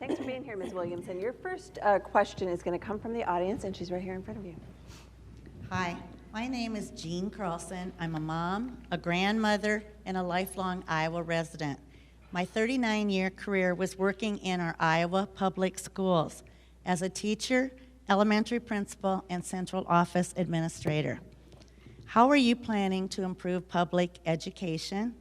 Thanks for being here, Ms. Williamson. Your first question is going to come from the audience, and she's right here in front of you. Hi, my name is Jean Carlson. I'm a mom, a grandmother, and a lifelong Iowa resident. My 39-year career was working in our Iowa public schools as a teacher, elementary principal, and central office administrator. How are you planning to improve public education?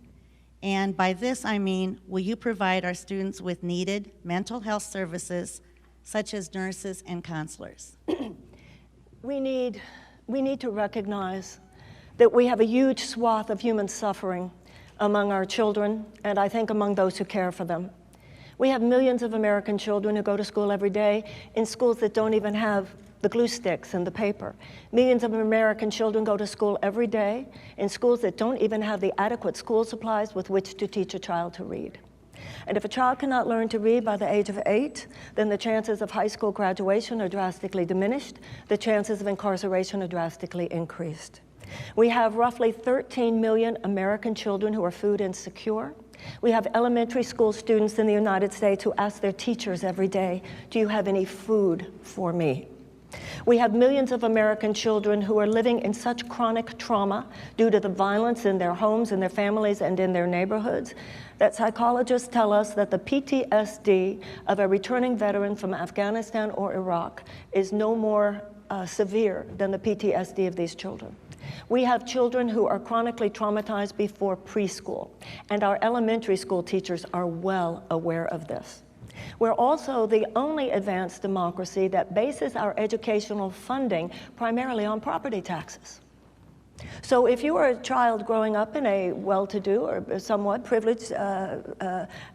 And by this I mean, will you provide our students with needed mental health services, such as nurses and counselors? We need to recognize that we have a huge swath of human suffering among our children, and I think among those who care for them. We have millions of American children who go to school every day in schools that don't even have the glue sticks and the paper. Millions of American children go to school every day in schools that don't even have the adequate school supplies with which to teach a child to read. And if a child cannot learn to read by the age of 8, then the chances of high school graduation are drastically diminished. The chances of incarceration are drastically increased. We have roughly 13 million American children who are food insecure. We have elementary school students in the United States who ask their teachers every day, "Do you have any food for me?" We have millions of American children who are living in such chronic trauma due to the violence in their homes, in their families, and in their neighborhoods that psychologists tell us that the PTSD of a returning veteran from Afghanistan or Iraq is no more severe than the PTSD of these children. We have children who are chronically traumatized before preschool, and our elementary school teachers are well aware of this. We're also the only advanced democracy that bases our educational funding primarily on property taxes. So if you are a child growing up in a well-to-do or somewhat privileged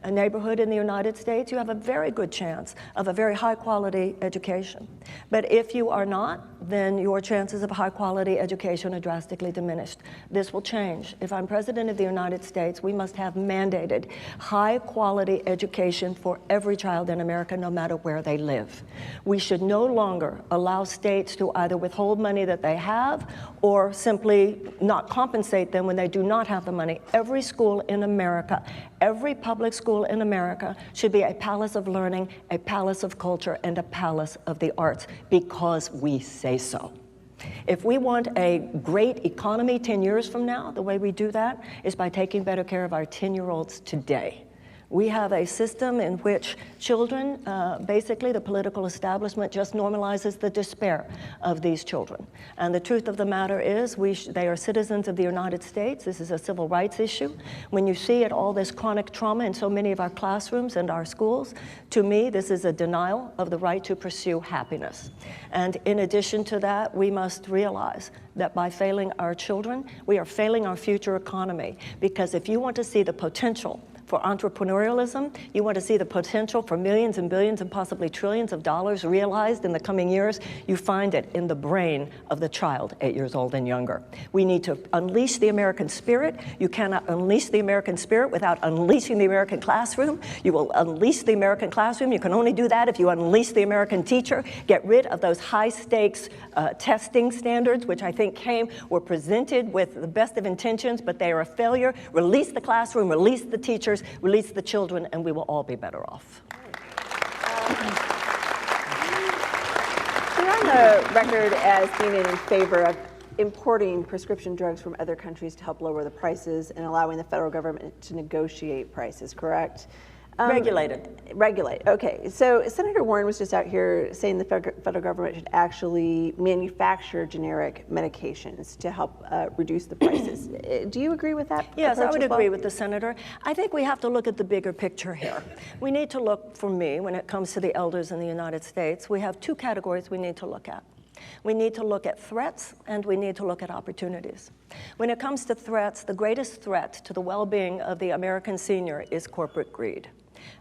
neighborhood in the United States, you have a very good chance of a very high-quality education. But if you are not, then your chances of high-quality education are drastically diminished. This will change. If I'm President of the United States, we must have mandated high-quality education for every child in America, no matter where they live. We should no longer allow states to either withhold money that they have or simply not compensate them when they do not have the money. Every school in America, every public school in America should be a palace of learning, a palace of culture, and a palace of the arts because we say so. If we want a great economy 10 years from now, the way we do that is by taking better care of our 10-year-olds today. We have a system in which children, basically the political establishment just normalizes the despair of these children. And the truth of the matter is they are citizens of the United States. This is a civil rights issue. When you see all this chronic trauma in so many of our classrooms and our schools, to me, this is a denial of the right to pursue happiness. And in addition to that, we must realize that by failing our children, we are failing our future economy. Because if you want to see the potential for entrepreneurialism, you want to see the potential for millions and billions and possibly trillions of dollars realized in the coming years, you find it in the brain of the child 8 years old and younger. We need to unleash the American spirit. You cannot unleash the American spirit without unleashing the American classroom. You will unleash the American classroom. You can only do that if you unleash the American teacher, get rid of those high-stakes testing standards, which I think were presented with the best of intentions, but they are a failure. Release the classroom, release the teachers, release the children, and we will all be better off. You're on the record as being in favor of importing prescription drugs from other countries to help lower the prices and allowing the federal government to negotiate prices, correct? Regulate, okay. So Senator Warren was just out here saying the federal government should actually manufacture generic medications to help reduce the prices. Do you agree with that? Yes, I would agree with the senator. I think we have to look at the bigger picture here. We need to look, for me, when it comes to the elders in the United States, we have two categories we need to look at. We need to look at threats, and we need to look at opportunities. When it comes to threats, the greatest threat to the well-being of the American senior is corporate greed.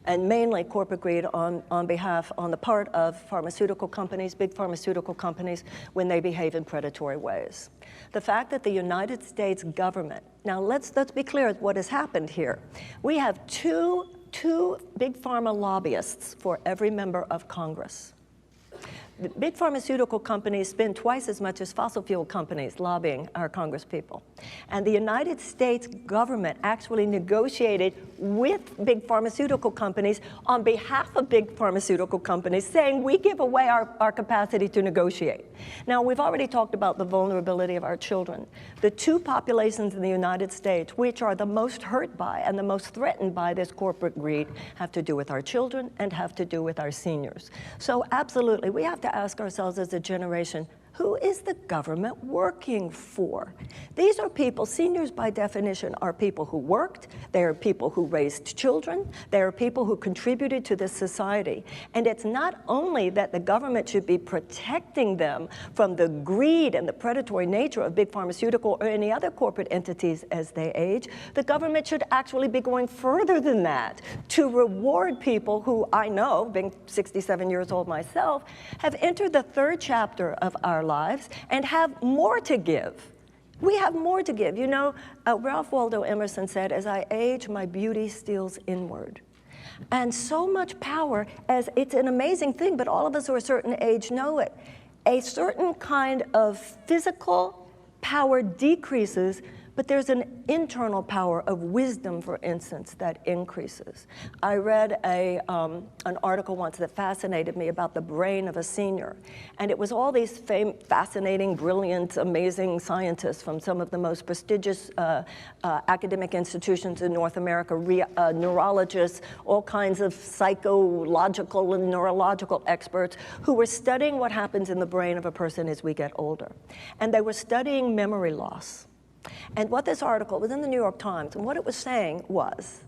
And mainly corporate greed on the part of pharmaceutical companies, big pharmaceutical companies, when they behave in predatory ways. The fact that the United States government, now let's be clear what has happened here. We have two big pharma lobbyists for every member of Congress. The big pharmaceutical companies spend twice as much as fossil fuel companies lobbying our congresspeople. And the United States government actually negotiated with big pharmaceutical companies on behalf of big pharmaceutical companies, saying we give away our capacity to negotiate. Now, we've already talked about the vulnerability of our children. The two populations in the United States which are the most hurt by and the most threatened by this corporate greed have to do with our children and have to do with our seniors. So absolutely, we have to ask ourselves as a generation, who is the government working for? These are people, seniors by definition are people who worked, they are people who raised children, they are people who contributed to this society. And it's not only that the government should be protecting them from the greed and the predatory nature of big pharmaceutical or any other corporate entities as they age, the government should actually be going further than that to reward people who I know, being 67 years old myself, have entered the third chapter of our lives and have more to give. We have more to give. You know, Ralph Waldo Emerson said, as I age, my beauty steals inward. And so much power, as it's an amazing thing, but all of us who are a certain age know it. A certain kind of physical power decreases, but there's an internal power of wisdom, for instance, that increases. I read an article once that fascinated me about the brain of a senior. And it was all these fascinating, brilliant, amazing scientists from some of the most prestigious academic institutions in North America, neurologists, all kinds of psychological and neurological experts who were studying what happens in the brain of a person as we get older. And they were studying memory loss. And what this article was in the New York Times, and what it was saying was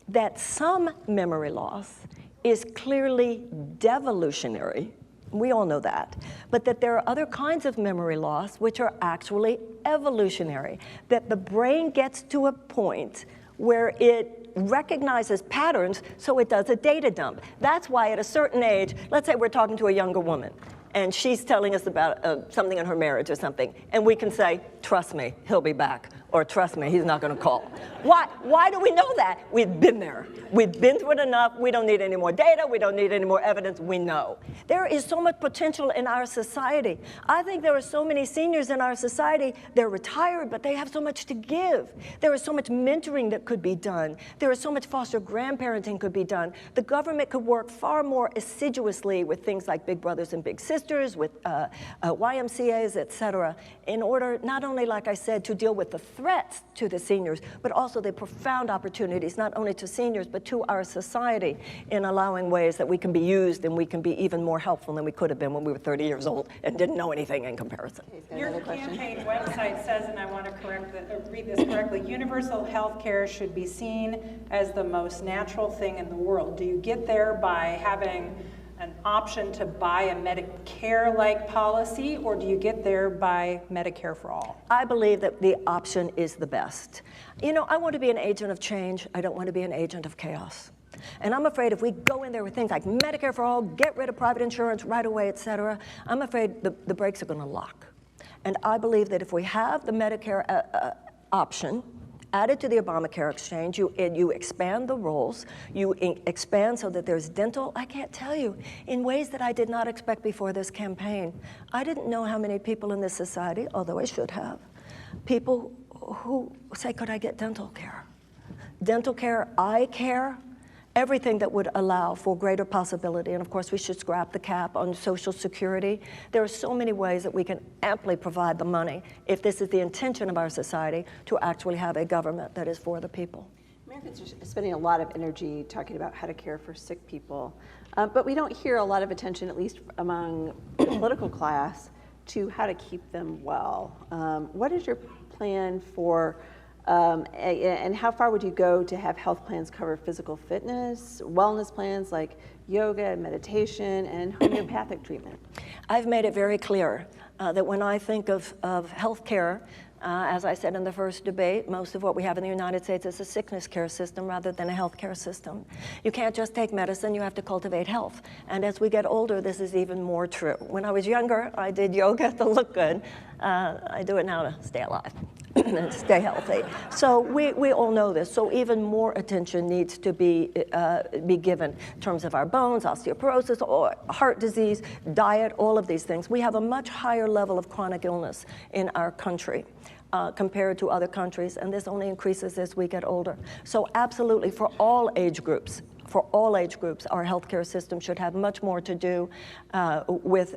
that some memory loss is clearly devolutionary. We all know that. But that there are other kinds of memory loss which are actually evolutionary. That the brain gets to a point where it recognizes patterns, so it does a data dump. That's why at a certain age, let's say we're talking to a younger woman, and she's telling us about something in her marriage or something, and we can say, trust me, he'll be back, or trust me, he's not going to call. Why do we know that? We've been there. We've been through it enough. We don't need any more data. We don't need any more evidence. We know. There is so much potential in our society. I think there are so many seniors in our society, they're retired, but they have so much to give. There is so much mentoring that could be done. There is so much foster grandparenting could be done. The government could work far more assiduously with things like Big Brothers and Big Sisters, with YMCAs, et cetera, in order not only, like I said, to deal with the threats to the seniors, but also the profound opportunities, not only to seniors, but to our society in allowing ways that we can be used and we can be even more helpful than we could have been when we were 30 years old and didn't know anything in comparison. Your campaign website says, and I want to read this correctly, universal health care should be seen as the most natural thing in the world. Do you get there by having an option to buy a Medicare-like policy, or do you get there by Medicare for all? I believe that the option is the best. You know, I want to be an agent of change. I don't want to be an agent of chaos. And I'm afraid if we go in there with things like Medicare for all, get rid of private insurance right away, et cetera, I'm afraid the brakes are going to lock. And I believe that if we have the Medicare option, added to the Obamacare exchange, you expand the roles, you expand so that there's dental. I can't tell you, in ways that I did not expect before this campaign. I didn't know how many people in this society, although I should have, people who say, could I get dental care? Dental care, eye care, everything that would allow for greater possibility. And of course, we should scrap the cap on Social Security. There are so many ways that we can amply provide the money, if this is the intention of our society, to actually have a government that is for the people. Americans are spending a lot of energy talking about how to care for sick people, but we don't hear a lot of attention, at least among the political class, to how to keep them well. What is your plan for and how far would you go to have health plans cover physical fitness, wellness plans like yoga, meditation, and homeopathic treatment? I've made it very clear that when I think of health care, as I said in the first debate, most of what we have in the United States is a sickness care system rather than a health care system. You can't just take medicine, you have to cultivate health. And as we get older, this is even more true. When I was younger, I did yoga to look good. I do it now to stay alive. and stay healthy. So we all know this. So even more attention needs to be given in terms of our bones, osteoporosis, or heart disease, diet, all of these things. We have a much higher level of chronic illness in our country compared to other countries, and this only increases as we get older. So absolutely, for all age groups, our healthcare system should have much more to do with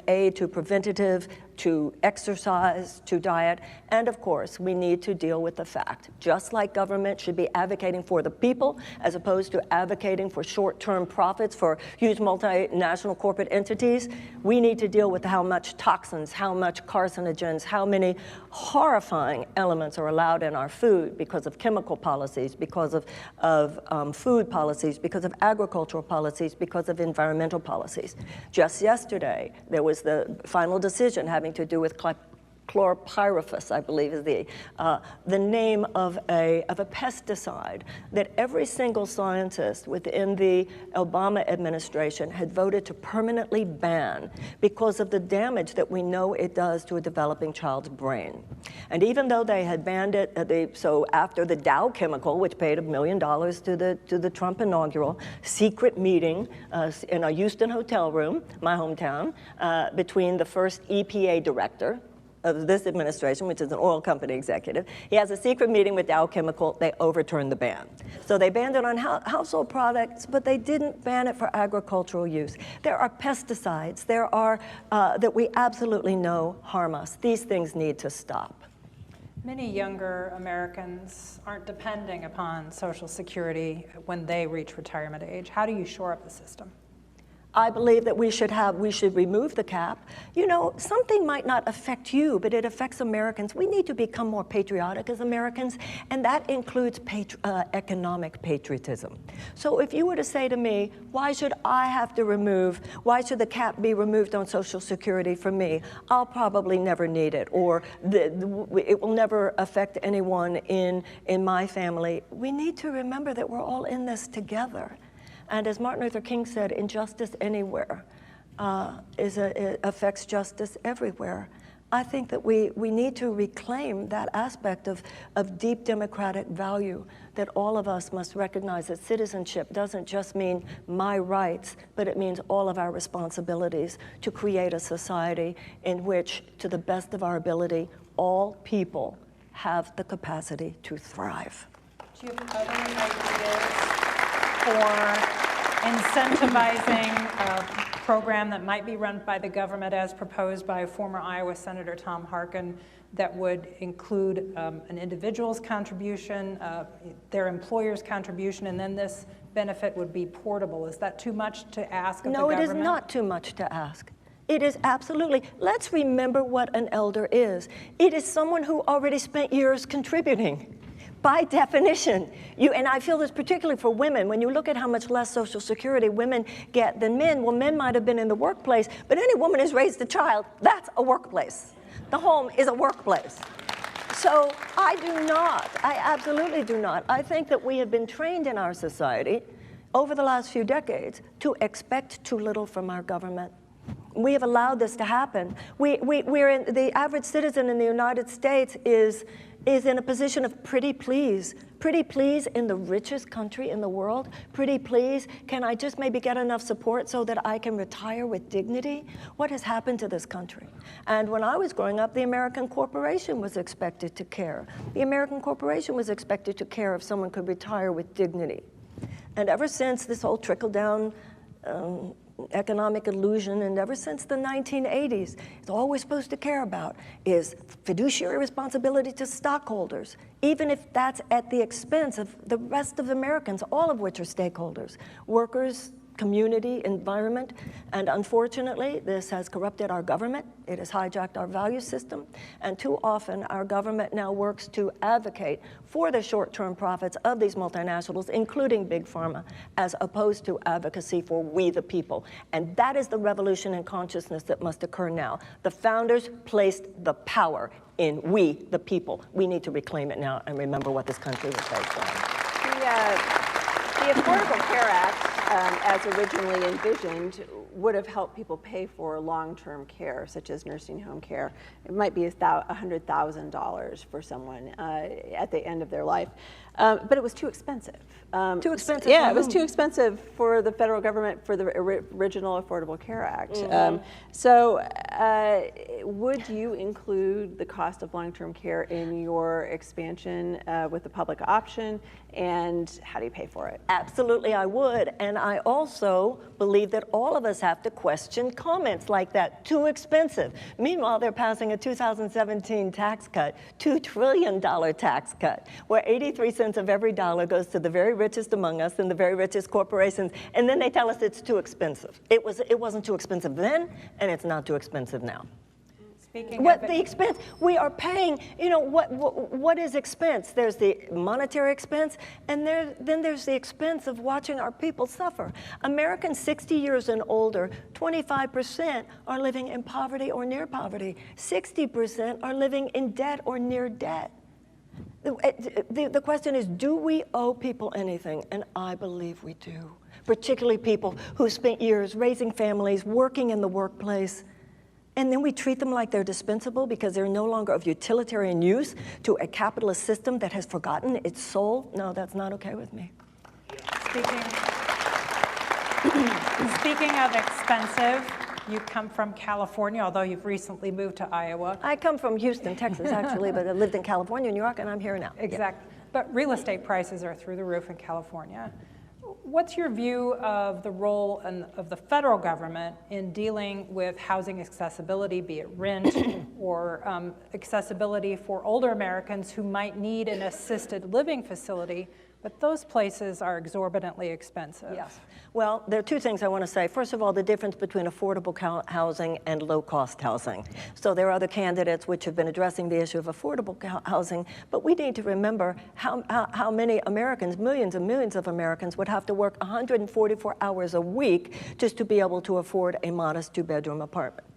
aid to preventative, to exercise, to diet, and of course, we need to deal with the fact, just like government should be advocating for the people as opposed to advocating for short-term profits for huge multinational corporate entities, we need to deal with how much toxins, how much carcinogens, how many horrifying elements are allowed in our food because of chemical policies, because of food policies, because of agricultural policies, because of environmental policies. Just yesterday, there was the final decision having to do with chlorpyrifos, I believe is the name of a pesticide that every single scientist within the Obama administration had voted to permanently ban because of the damage that we know it does to a developing child's brain. And even though they had banned it, so after the Dow Chemical, which paid $1 million to the Trump inaugural, secret meeting in a Houston hotel room, my hometown, between the first EPA director of this administration, which is an oil company executive. He has a secret meeting with Dow Chemical. They overturned the ban. So they banned it on household products, but they didn't ban it for agricultural use. There are pesticides. There are that we absolutely know harm us. These things need to stop. Many younger Americans aren't depending upon Social Security when they reach retirement age. How do you shore up the system? I believe that we should remove the cap. You know, something might not affect you, but it affects Americans. We need to become more patriotic as Americans, and that includes economic patriotism. So if you were to say to me, why should the cap be removed on Social Security for me? I'll probably never need it, or it will never affect anyone in my family. We need to remember that we're all in this together. And as Martin Luther King said, injustice anywhere it affects justice everywhere. I think that we need to reclaim that aspect of deep democratic value, that all of us must recognize that citizenship doesn't just mean my rights, but it means all of our responsibilities to create a society in which, to the best of our ability, all people have the capacity to thrive. Do you have other ideas for incentivizing a program that might be run by the government as proposed by former Iowa Senator Tom Harkin that would include an individual's contribution, their employer's contribution, and then this benefit would be portable? Is that too much to ask of the government? No, it is not too much to ask. It is absolutely. Let's remember what an elder is. It is someone who already spent years contributing. By definition, and I feel this particularly for women, when you look at how much less Social Security women get than men, well, men might have been in the workplace, but any woman who's raised a child, that's a workplace. The home is a workplace. So I absolutely do not. I think that we have been trained in our society over the last few decades to expect too little from our government. We have allowed this to happen. The average citizen in the United States is in a position of pretty please in the richest country in the world. Pretty please, can I just maybe get enough support so that I can retire with dignity? What has happened to this country? And when I was growing up, the American corporation was expected to care. The American corporation was expected to care if someone could retire with dignity. And ever since this whole trickle-down economic illusion, and ever since the 1980s, it's all we're supposed to care about is fiduciary responsibility to stockholders, even if that's at the expense of the rest of Americans, all of which are stakeholders, workers, community, environment, and unfortunately, this has corrupted our government. It has hijacked our value system, and too often our government now works to advocate for the short-term profits of these multinationals, including Big Pharma, as opposed to advocacy for we the people. And that is the revolution in consciousness that must occur now. The founders placed the power in we the people. We need to reclaim it now and remember what this country was based on. The Affordable Care Act as originally envisioned, would have helped people pay for long-term care, such as nursing home care. It might be $100,000 for someone at the end of their life. But it was too expensive. Too expensive? Yeah, it was too expensive for the federal government for the original Affordable Care Act. So would you include the cost of long-term care in your expansion with the public option? And how do you pay for it? Absolutely, I would. And I also believe that all of us have to question comments like that. Too expensive. Meanwhile, they're passing a 2017 tax cut, $2 trillion tax cut, where 83 cents of every dollar goes to the very richest among us and the very richest corporations. And then they tell us it's too expensive. It wasn't too expensive then, and it's not too expensive now. The expense we are paying, you know, what is expense? There's the monetary expense, and then there's the expense of watching our people suffer. Americans 60 years and older, 25% are living in poverty or near poverty. 60% are living in debt or near debt. The question is, do we owe people anything? And I believe we do, particularly people who spent years raising families, working in the workplace. And then we treat them like they're dispensable because they're no longer of utilitarian use to a capitalist system that has forgotten its soul. No, that's not okay with me. Speaking of expensive, you come from California, although you've recently moved to Iowa. I come from Houston, Texas, actually, but I lived in California, New York, and I'm here now. Exactly. Yeah. But real estate prices are through the roof in California. What's your view of the role of the federal government in dealing with housing accessibility, be it rent or accessibility for older Americans who might need an assisted living facility, but those places are exorbitantly expensive? Yes. Well, there are two things I want to say. First of all, the difference between affordable housing and low-cost housing. So there are other candidates which have been addressing the issue of affordable housing, but we need to remember how many Americans, millions and millions of Americans, would have to work 144 hours a week just to be able to afford a modest two-bedroom apartment.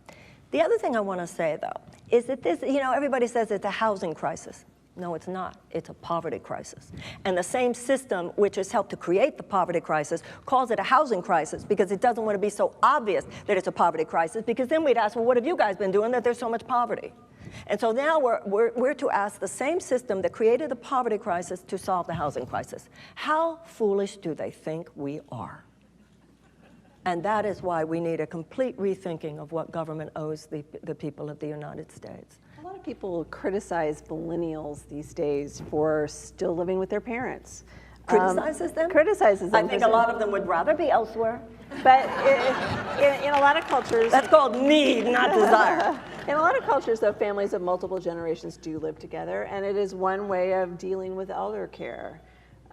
The other thing I want to say, though, is that this, you know, everybody says it's a housing crisis. No, it's not. It's a poverty crisis. And the same system which has helped to create the poverty crisis calls it a housing crisis because it doesn't want to be so obvious that it's a poverty crisis, because then we'd ask, well, what have you guys been doing that there's so much poverty? And so now we're to ask the same system that created the poverty crisis to solve the housing crisis. How foolish do they think we are? And that is why we need a complete rethinking of what government owes the people of the United States. A lot of people criticize millennials these days for still living with their parents. Criticizes them? Criticizes them. I think a lot of them would rather be elsewhere. But in a lot of cultures... That's called need, not desire. In a lot of cultures, though, families of multiple generations do live together, and it is one way of dealing with elder care.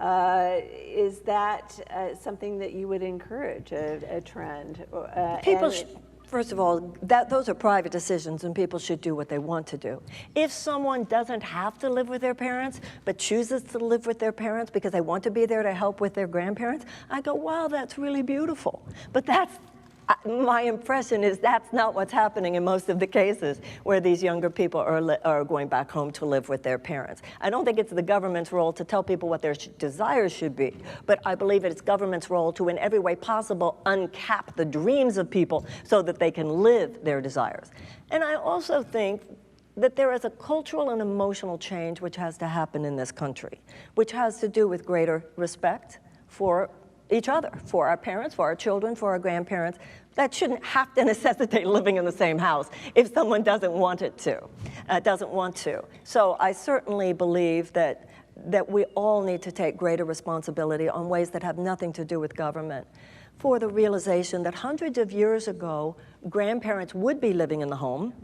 Is that something that you would encourage, a trend? First of all, those are private decisions, and people should do what they want to do. If someone doesn't have to live with their parents, but chooses to live with their parents because they want to be there to help with their grandparents, I go, wow, that's really beautiful. But my impression is that's not what's happening in most of the cases where these younger people are going back home to live with their parents. I don't think it's the government's role to tell people what their desires should be, but I believe it's government's role to, in every way possible, uncap the dreams of people so that they can live their desires. And I also think that there is a cultural and emotional change which has to happen in this country, which has to do with greater respect for each other, for our parents, for our children, for our grandparents. That shouldn't have to necessitate living in the same house if someone doesn't want it to, So I certainly believe that we all need to take greater responsibility on ways that have nothing to do with government, for the realization that hundreds of years ago, grandparents would be living in the home,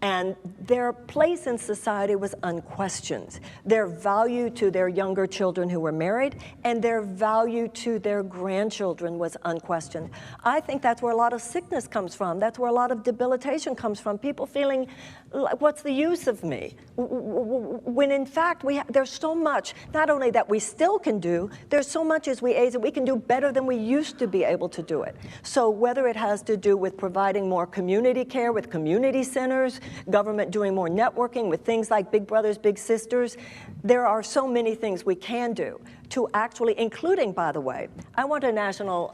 and their place in society was unquestioned. Their value to their younger children who were married and their value to their grandchildren was unquestioned. I think that's where a lot of sickness comes from. That's where a lot of debilitation comes from. People feeling, like, what's the use of me? When in fact, there's so much, not only that we still can do, there's so much as we age that we can do better than we used to be able able to do it. So whether it has to do with providing more community care with community centers, government doing more networking with things like Big Brothers, Big Sisters, there are so many things we can do to actually, including, by the way, I want a national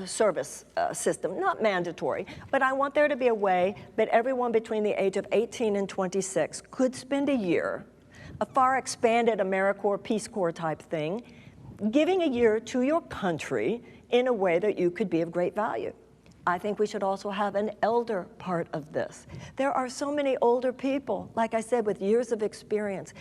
service system, not mandatory, but I want there to be a way that everyone between the age of 18 and 26 could spend a year, a far expanded AmeriCorps, Peace Corps type thing, giving a year to your country in a way that you could be of great value. I think we should also have an elder part of this. There are so many older people, like I said, with years of experience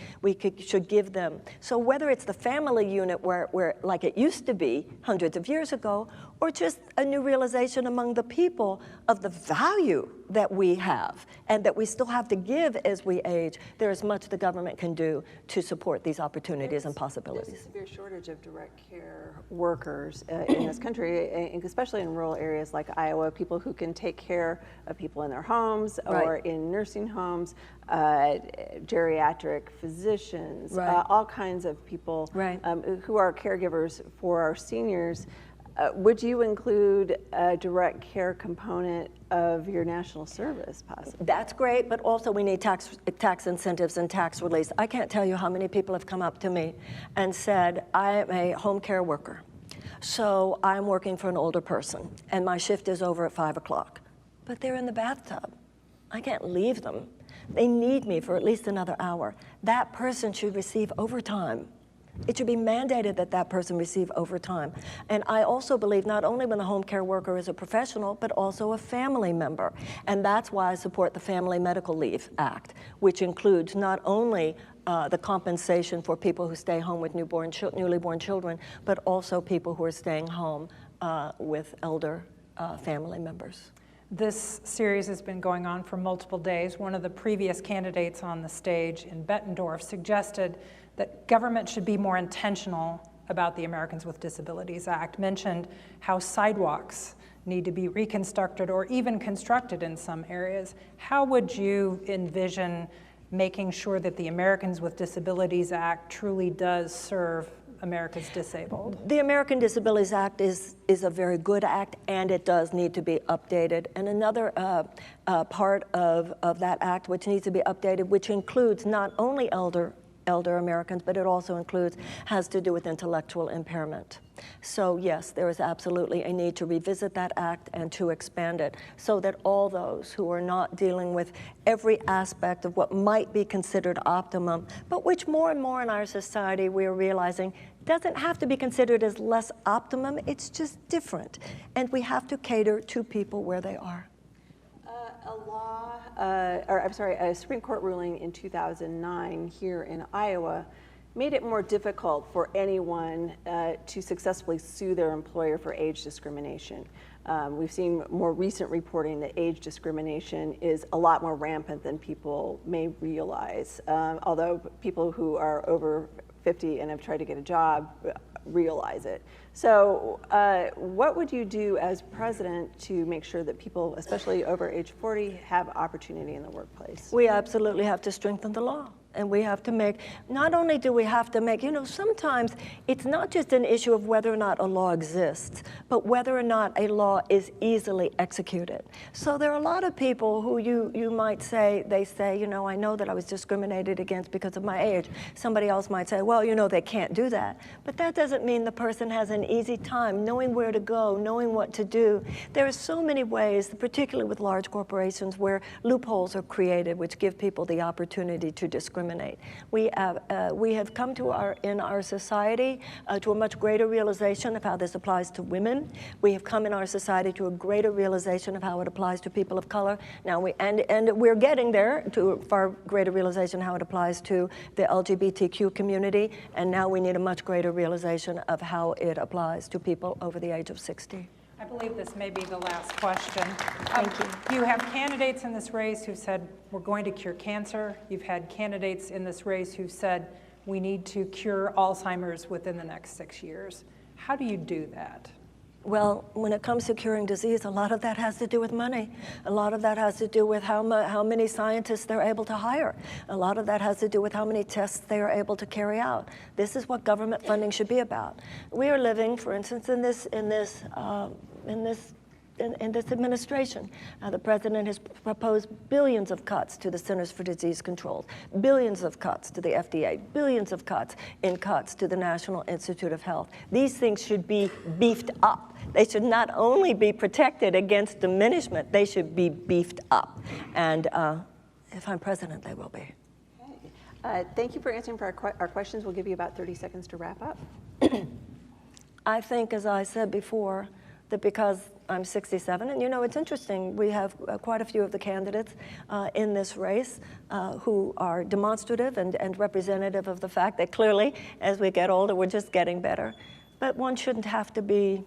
should give them. So whether it's the family unit where like it used to be hundreds of years ago, or just a new realization among the people of the value that we have and that we still have to give as we age, there is much the government can do to support these opportunities and possibilities. There's a severe shortage of direct care workers in this country, especially in rural areas like Iowa, people who can take care of people in their homes or in nursing homes, geriatric physicians, all kinds of people who are caregivers for our seniors. Would you include a direct care component of your national service possibly? That's great, but also we need tax incentives and tax release. I can't tell you how many people have come up to me and said, I am a home care worker, so I'm working for an older person, and my shift is over at 5 o'clock. But they're in the bathtub. I can't leave them. They need me for at least another hour. That person should receive overtime. It should be mandated that that person receive overtime. And I also believe not only when the home care worker is a professional, but also a family member. And that's why I support the Family Medical Leave Act, which includes not only the compensation for people who stay home with newly born children, but also people who are staying home with elder family members. This series has been going on for multiple days. One of the previous candidates on the stage in Bettendorf suggested that government should be more intentional about the Americans with Disabilities Act, mentioned how sidewalks need to be reconstructed or even constructed in some areas. How would you envision making sure that the Americans with Disabilities Act truly does serve America's disabled? The American Disabilities Act is a very good act, and it does need to be updated. And another part of that act which needs to be updated, which includes not only elder Americans, but it also has to do with intellectual impairment. So yes, there is absolutely a need to revisit that act and to expand it so that all those who are not dealing with every aspect of what might be considered optimum, but which more and more in our society we are realizing doesn't have to be considered as less optimum, it's just different. And we have to cater to people where they are. A Supreme Court ruling in 2009 here in Iowa made it more difficult for anyone to successfully sue their employer for age discrimination. We've seen more recent reporting that age discrimination is a lot more rampant than people may realize, although people who are over 50 and have tried to get a job realize it. So what would you do as president to make sure that people, especially over age 40, have opportunity in the workplace? We absolutely have to strengthen the law. And we have to make, not only do we have to make, sometimes it's not just an issue of whether or not a law exists, but whether or not a law is easily executed. So there are a lot of people who you might say, I know that I was discriminated against because of my age. Somebody else might say, well, they can't do that. But that doesn't mean the person has an easy time knowing where to go, knowing what to do. There are so many ways, particularly with large corporations, where loopholes are created which give people the opportunity to discriminate. We have come in our society to a much greater realization of how this applies to women. We have come in our society to a greater realization of how it applies to people of color. Now and we're getting there to a far greater realization how it applies to the LGBTQ community. And now we need a much greater realization of how it applies to people over the age of 60. I believe this may be the last question. Thank you. You have candidates in this race who said, we're going to cure cancer. You've had candidates in this race who said, we need to cure Alzheimer's within the next 6 years. How do you do that? Well, when it comes to curing disease, a lot of that has to do with money. A lot of that has to do with how many scientists they're able to hire. A lot of that has to do with how many tests they are able to carry out. This is what government funding should be about. We are living, for instance, in this in this administration. The president has proposed billions of cuts to the Centers for Disease Control, billions of cuts to the FDA, billions of cuts to the National Institute of Health. These things should be beefed up. They should not only be protected against diminishment, they should be beefed up. And if I'm president, they will be. Thank you for answering for our questions. We'll give you about 30 seconds to wrap up. I think, as I said before, that because I'm 67, and you know, it's interesting, we have quite a few of the candidates in this race who are demonstrative and representative of the fact that clearly, as we get older, we're just getting better. But one shouldn't have to be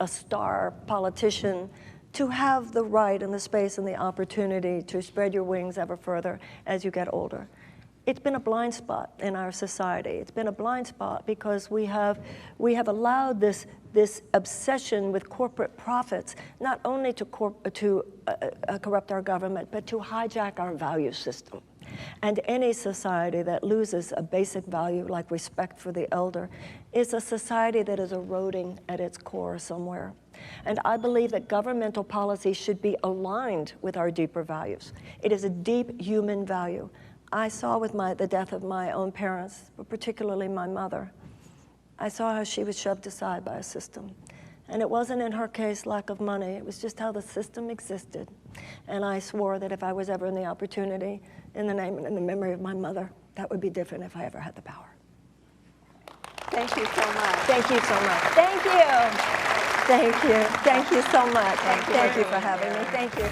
a star politician to have the right and the space and the opportunity to spread your wings ever further as you get older. It's been a blind spot in our society. It's been a blind spot because we have allowed this obsession with corporate profits not only to corrupt our government, but to hijack our value system. And any society that loses a basic value like respect for the elder is a society that is eroding at its core somewhere. And I believe that governmental policy should be aligned with our deeper values. It is a deep human value. I saw with the death of my own parents, but particularly my mother, I saw how she was shoved aside by a system. And it wasn't in her case lack of money, it was just how the system existed. And I swore that if I was ever in the opportunity, in the name and in the memory of my mother, that would be different if I ever had the power. Thank you so much. Thank you so much. Thank you. Thank you. Thank you so much. Thank you for having me. Thank you.